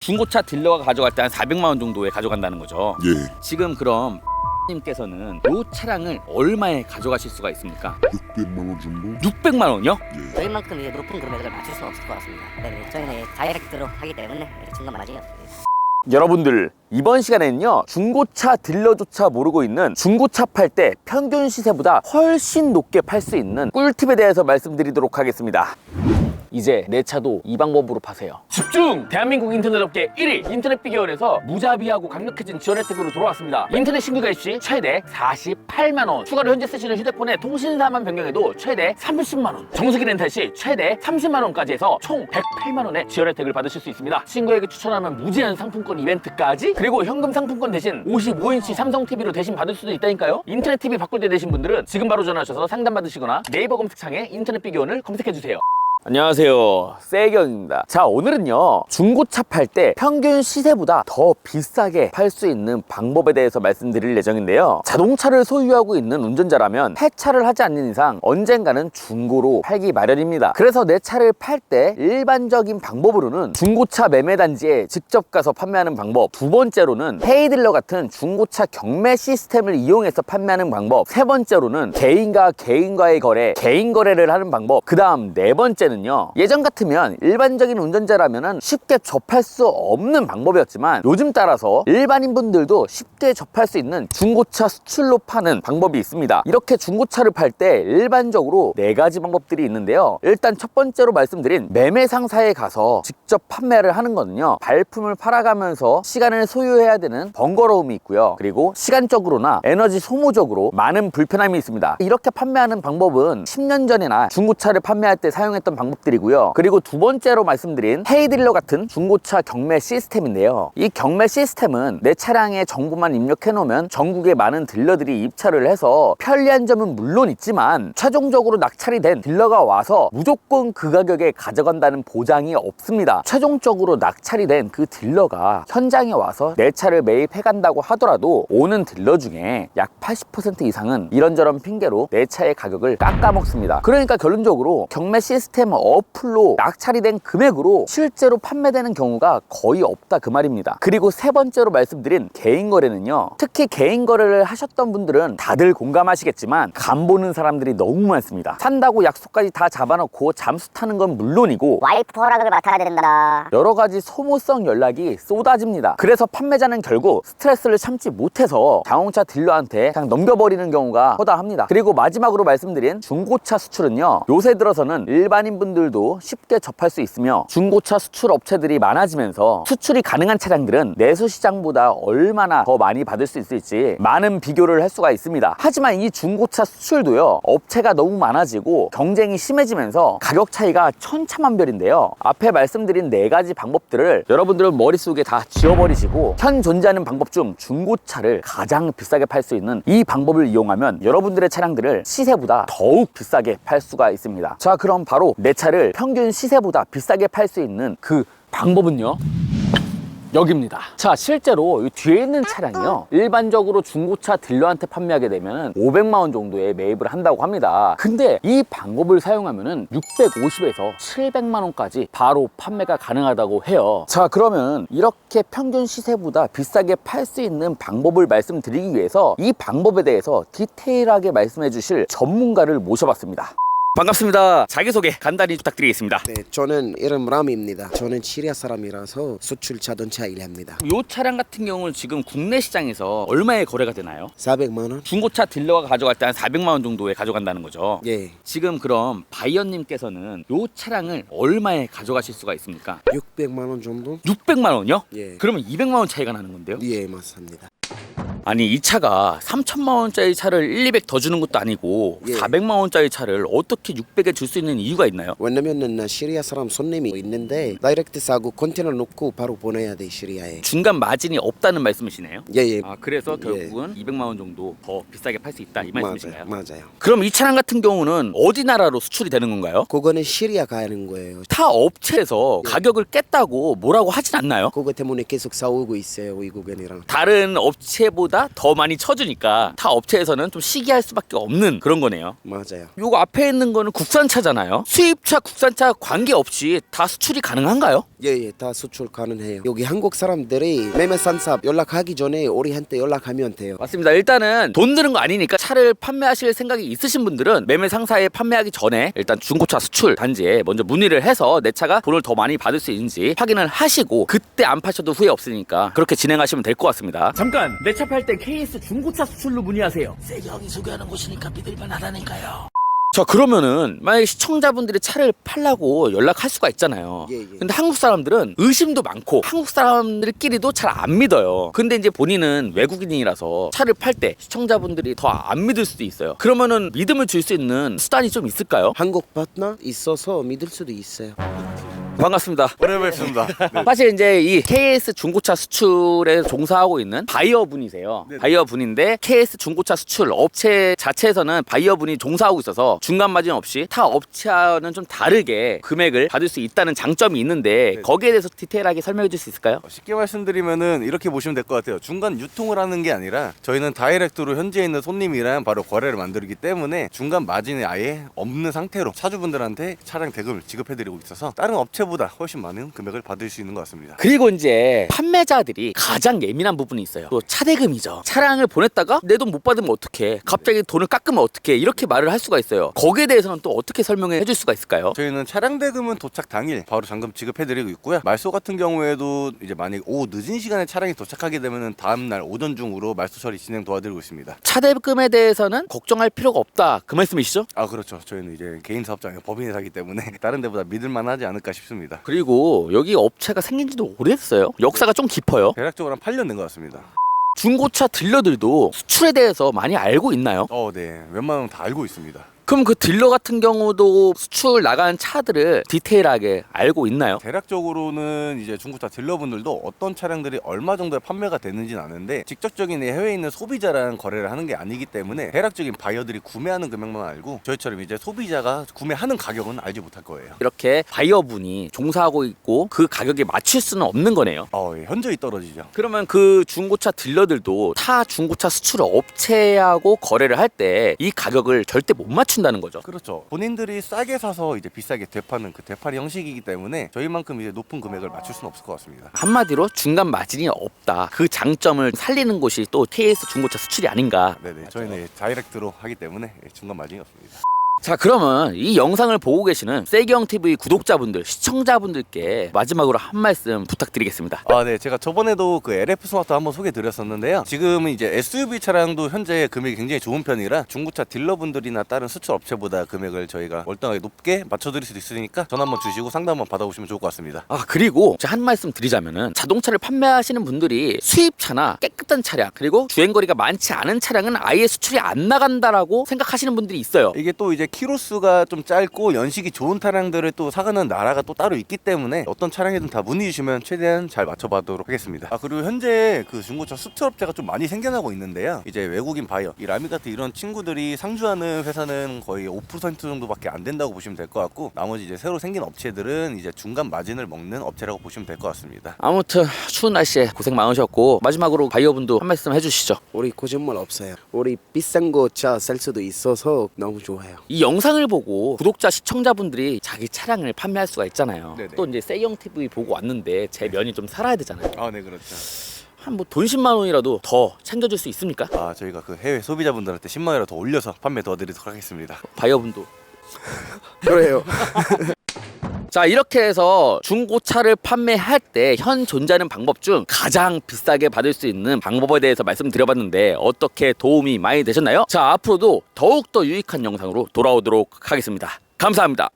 중고차 딜러가 가져갈 때 한 400만 원 정도에 가져간다는 거죠. 예, 지금 그럼 님께서는 이 차량을 얼마에 가져가실 수가 있습니까? 600만 원 정도? 600만 원이요? 예. 저희만큼 이제 높은 금액을 맞출 수 없을 것 같습니다. 네, 저희는 다이렉트로 하기 때문에 증거 나중에 여러분들 이번 시간에는요 중고차 딜러조차 모르고 있는 중고차 팔 때 평균 시세보다 훨씬 높게 팔 수 있는 꿀팁에 대해서 말씀드리도록 하겠습니다. 이제 내 차도 이 방법으로 파세요. 집중! 대한민국 인터넷 업계 1위 인터넷 비교원에서 무자비하고 강력해진 지원 혜택으로 돌아왔습니다. 인터넷 신규 가입 시 최대 48만 원, 추가로 현재 쓰시는 휴대폰의 통신사만 변경해도 최대 30만 원, 정수기 렌탈 시 최대 30만 원까지 해서 총 108만 원의 지원 혜택을 받으실 수 있습니다. 친구에게 추천하면 무제한 상품권 이벤트까지, 그리고 현금 상품권 대신 55인치 삼성 TV로 대신 받을 수도 있다니까요. 인터넷 TV 바꿀 때 되신 분들은 지금 바로 전화하셔서 상담 받으시거나 네이버 검색창에 인터넷 비교원을 검색해주세요. 안녕하세요, 세경입니다. 자, 오늘은요 중고차 팔 때 평균 시세보다 더 비싸게 팔 수 있는 방법에 대해서 말씀드릴 예정인데요, 자동차를 소유하고 있는 운전자라면 폐차를 하지 않는 이상 언젠가는 중고로 팔기 마련입니다. 그래서 내 차를 팔 때 일반적인 방법으로는 중고차 매매단지에 직접 가서 판매하는 방법, 두 번째로는 헤이딜러 같은 중고차 경매 시스템을 이용해서 판매하는 방법, 세 번째로는 개인과 개인과의 거래, 개인 거래를 하는 방법, 그 다음 네 번째는 예전 같으면 일반적인 운전자라면 쉽게 접할 수 없는 방법이었지만 요즘 따라서 일반인 분들도 쉽게 접할 수 있는 중고차 수출로 파는 방법이 있습니다. 이렇게 중고차를 팔 때 일반적으로 네 가지 방법들이 있는데요, 일단 첫 번째로 말씀드린 매매 상사에 가서 직접 판매를 하는 거는요, 발품을 팔아가면서 시간을 소요해야 되는 번거로움이 있고요, 그리고 시간적으로나 에너지 소모적으로 많은 불편함이 있습니다. 이렇게 판매하는 방법은 10년 전이나 중고차를 판매할 때 사용했던 방법들이고요. 그리고 두 번째로 말씀드린 헤이딜러 같은 중고차 경매 시스템인데요, 이 경매 시스템은 내 차량의 정보만 입력해 놓으면 전국의 많은 딜러들이 입찰을 해서 편리한 점은 물론 있지만 최종적으로 낙찰이 된 딜러가 와서 무조건 그 가격에 가져간다는 보장이 없습니다. 최종적으로 낙찰이 된 그 딜러가 현장에 와서 내 차를 매입해 간다고 하더라도 오는 딜러 중에 약 80% 이상은 이런저런 핑계로 내 차의 가격을 깎아먹습니다. 그러니까 결론적으로 경매 시스템 어플로 낙찰이 된 금액으로 실제로 판매되는 경우가 거의 없다, 그 말입니다. 그리고 세 번째로 말씀드린 개인 거래는요, 특히 개인 거래를 하셨던 분들은 다들 공감하시겠지만 간 보는 사람들이 너무 많습니다. 산다고 약속까지 다 잡아놓고 잠수 타는 건 물론이고 와이프 허락을 맡아야 된다. 여러 가지 소모성 연락이 쏟아집니다. 그래서 판매자는 결국 스트레스를 참지 못해서 자동차 딜러한테 그냥 넘겨버리는 경우가 허다합니다. 그리고 마지막으로 말씀드린 중고차 수출은요, 요새 들어서는 일반인 분들도 쉽게 접할 수 있으며 중고차 수출 업체들이 많아지면서 수출이 가능한 차량들은 내수시장보다 얼마나 더 많이 받을 수 있을지 많은 비교를 할 수가 있습니다. 하지만 이 중고차 수출도요, 업체가 너무 많아지고 경쟁이 심해지면서 가격 차이가 천차만별인데요, 앞에 말씀드린 네 가지 방법들을 여러분들은 머릿속에 다 지워버리시고 현 존재하는 방법 중 중고차를 가장 비싸게 팔 수 있는 이 방법을 이용하면 여러분들의 차량들을 시세보다 더욱 비싸게 팔 수가 있습니다. 자, 그럼 바로 내 차를 평균 시세보다 비싸게 팔 수 있는 그 방법은요, 여기입니다. 자, 실제로 이 뒤에 있는 차량이요, 일반적으로 중고차 딜러한테 판매하게 되면 500만 원 정도에 매입을 한다고 합니다. 근데 이 방법을 사용하면은 650에서 700만 원까지 바로 판매가 가능하다고 해요. 자, 그러면 이렇게 평균 시세보다 비싸게 팔 수 있는 방법을 말씀드리기 위해서 이 방법에 대해서 디테일하게 말씀해 주실 전문가를 모셔봤습니다. 반갑습니다. 자기소개 간단히 부탁드리겠습니다. 네, 저는 이름 라미입니다. 저는 시리아 사람이라서 수출 자동차 일합니다. 이 차량 같은 경우는 지금 국내 시장에서 얼마에 거래가 되나요? 400만 원? 중고차 딜러가 가져갈 때 한 400만 원 정도에 가져간다는 거죠. 예, 지금 그럼 바이어님께서는 이 차량을 얼마에 가져가실 수가 있습니까? 600만 원 정도? 600만 원이요? 예. 그러면 200만 원 차이가 나는 건데요? 예, 맞습니다. 아니, 이 차가 3천만 원짜리 차를 1, 200 더 주는 것도 아니고 예. 400만 원짜리 차를 어떻게 600에 줄 수 있는 이유가 있나요? 왜냐면은 나 시리아 사람 손님이 있는데 다이렉트 사고 컨테이너 놓고 바로 보내야 돼, 시리아에. 중간 마진이 없다는 말씀이시네요? 예, 예. 아, 그래서 결국은 200만 원 정도 더 비싸게 팔 수 있다, 이 말씀이신가요? 맞아요. 그럼 이 차량 같은 경우는 어디 나라로 수출이 되는 건가요? 그거는 시리아 가는 거예요. 타 업체에서 가격을 깼다고 뭐라고 하진 않나요? 그거 때문에 계속 싸우고 있어요, 외국인이랑. 다른 업체보다 업체보다 더 많이 쳐주니까 타 업체에서는 좀 시기할 수밖에 없는 그런 거네요. 맞아요. 요거 앞에 있는 거는 국산차잖아요. 수입차, 국산차 관계없이 다 수출이 가능한가요? 예, 다 수출 가능해요. 여기 한국 사람들이 매매산사 연락하기 전에 우리한테 연락하면 돼요. 맞습니다. 일단은 돈 드는 거 아니니까 차를 판매하실 생각이 있으신 분들은 매매 상사에 판매하기 전에 일단 중고차 수출 단지에 먼저 문의를 해서 내 차가 돈을 더 많이 받을 수 있는지 확인을 하시고 그때 안 파셔도 후회 없으니까 그렇게 진행하시면 될 것 같습니다. 잠깐, 내 차 팔 때 KS 중고차 수출로 문의하세요. 세경이 소개하는 곳이니까 믿을만 하다니까요. 자, 그러면은 만약에 시청자분들이 차를 팔라고 연락할 수가 있잖아요. 예. 근데 한국 사람들은 의심도 많고 한국 사람들끼리도 잘 안 믿어요. 근데 이제 본인은 외국인이라서 차를 팔 때 시청자분들이 더 안 믿을 수도 있어요. 그러면은 믿음을 줄 수 있는 수단이 좀 있을까요? 한국 파트너 있어서 믿을 수도 있어요. 반갑습니다. 오래 뵙습니다. 네. 사실 이제 이 KS 중고차 수출에 종사하고 있는 바이어분이세요. 네네. 바이어분인데 KS 중고차 수출 업체 자체에서는 바이어분이 종사하고 있어서 중간 마진 없이 타 업체와는 좀 다르게 금액을 받을 수 있다는 장점이 있는데 네네. 거기에 대해서 디테일하게 설명해 줄 수 있을까요? 쉽게 말씀드리면은 이렇게 보시면 될 것 같아요. 중간 유통을 하는 게 아니라 저희는 다이렉트로 현지에 있는 손님이랑 바로 거래를 만들기 때문에 중간 마진이 아예 없는 상태로 차주분들한테 차량 대금을 지급해드리고 있어서 다른 업체보다 훨씬 많은 금액을 받을 수 있는 것 같습니다. 그리고 이제 판매자들이 가장 예민한 부분이 있어요. 또 차대금이죠. 차량을 보냈다가 내 돈 못 받으면 어떡해, 갑자기 돈을 깎으면 어떡해, 이렇게 말을 할 수가 있어요. 거기에 대해서는 또 어떻게 설명해 줄 수가 있을까요? 저희는 차량 대금은 도착 당일 바로 잔금 지급해드리고 있고요. 말소 같은 경우에도 이제 만약 오후 늦은 시간에 차량이 도착하게 되면은 다음날 오전 중으로 말소 처리 진행 도와드리고 있습니다. 차대금에 대해서는 걱정할 필요가 없다, 그 말씀이시죠? 아 그렇죠. 저희는 이제 개인 사업장에 법인회사이기 때문에 다른 데보다 믿을만하지 않을까 싶습니다. 그리고 여기 업체가 생긴 지도 오래됐어요. 역사가 좀 깊어요. 대략적으로 한 8년 된 것 같습니다. 중고차 딜러들도 수출에 대해서 많이 알고 있나요? 네. 웬만하면 다 알고 있습니다. 그럼 그 딜러 같은 경우도 수출 나간 차들을 디테일하게 알고 있나요? 대략적으로는 이제 중고차 딜러분들도 어떤 차량들이 얼마 정도에 판매가 되는지는 아는데 직접적인 해외에 있는 소비자랑 거래를 하는 게 아니기 때문에 대략적인 바이어들이 구매하는 금액만 알고 저희처럼 이제 소비자가 구매하는 가격은 알지 못할 거예요. 이렇게 바이어분이 종사하고 있고 그 가격에 맞출 수는 없는 거네요. 예, 현저히 떨어지죠. 그러면 그 중고차 딜러들도 타 중고차 수출 업체하고 거래를 할 때 이 가격을 절대 못 맞춘다는 거죠. 그렇죠. 본인들이 싸게 사서 이제 비싸게 되파는 그 되팔이 형식이기 때문에 저희만큼 이제 높은 금액을 맞출 수는 없을 것 같습니다. 한마디로 중간 마진이 없다. 그 장점을 살리는 곳이 또 KS 중고차 수출이 아닌가. 네네. 저희는 다이렉트로 하기 때문에 중간 마진이 없습니다. 자, 그러면 이 영상을 보고 계시는 세기형TV 구독자분들, 시청자분들께 마지막으로 한 말씀 부탁드리겠습니다. 네. 제가 저번에도 그 LF 스마트 한번 소개 드렸었는데요. 지금은 이제 SUV 차량도 현재 금액이 굉장히 좋은 편이라 중고차 딜러분들이나 다른 수출 업체보다 금액을 저희가 월등하게 높게 맞춰드릴 수도 있으니까 전화 한번 주시고 상담 한번 받아보시면 좋을 것 같습니다. 그리고 제가 한 말씀 드리자면은 자동차를 판매하시는 분들이 수입차나 깨끗한 차량, 그리고 주행거리가 많지 않은 차량은 아예 수출이 안 나간다라고 생각하시는 분들이 있어요. 이게 또 이제 키로수가 좀 짧고 연식이 좋은 차량들을 또 사가는 나라가 또 따로 있기 때문에 어떤 차량이든 다 문의 주시면 최대한 잘 맞춰봐도록 하겠습니다. 그리고 현재 그 중고차 수출업체가 좀 많이 생겨나고 있는데요. 이제 외국인 바이어, 이 라미 같은 이런 친구들이 상주하는 회사는 거의 5% 정도밖에 안 된다고 보시면 될 것 같고 나머지 이제 새로 생긴 업체들은 이제 중간 마진을 먹는 업체라고 보시면 될 것 같습니다. 아무튼 추운 날씨에 고생 많으셨고 마지막으로 바이어분도 한 말씀 해주시죠. 우리 거짓말 없어요. 우리 비싼 거 차 살 수도 있어서 너무 좋아요. 이 영상을 보고 구독자 시청자분들이 자기 차량을 판매할 수가 있잖아요. 네네. 또 이제 세이형TV 보고 왔는데 제 면이 좀 살아야 되잖아요. 네, 그렇죠. 한 뭐 돈 10만 원이라도 더 챙겨줄 수 있습니까? 저희가 그 해외 소비자분들한테 10만 원이라도 더 올려서 판매 도와드리도록 하겠습니다. 바이어분도. 그래요. 자, 이렇게 해서 중고차를 판매할 때 현 존재하는 방법 중 가장 비싸게 받을 수 있는 방법에 대해서 말씀드려봤는데 어떻게 도움이 많이 되셨나요? 자, 앞으로도 더욱더 유익한 영상으로 돌아오도록 하겠습니다. 감사합니다.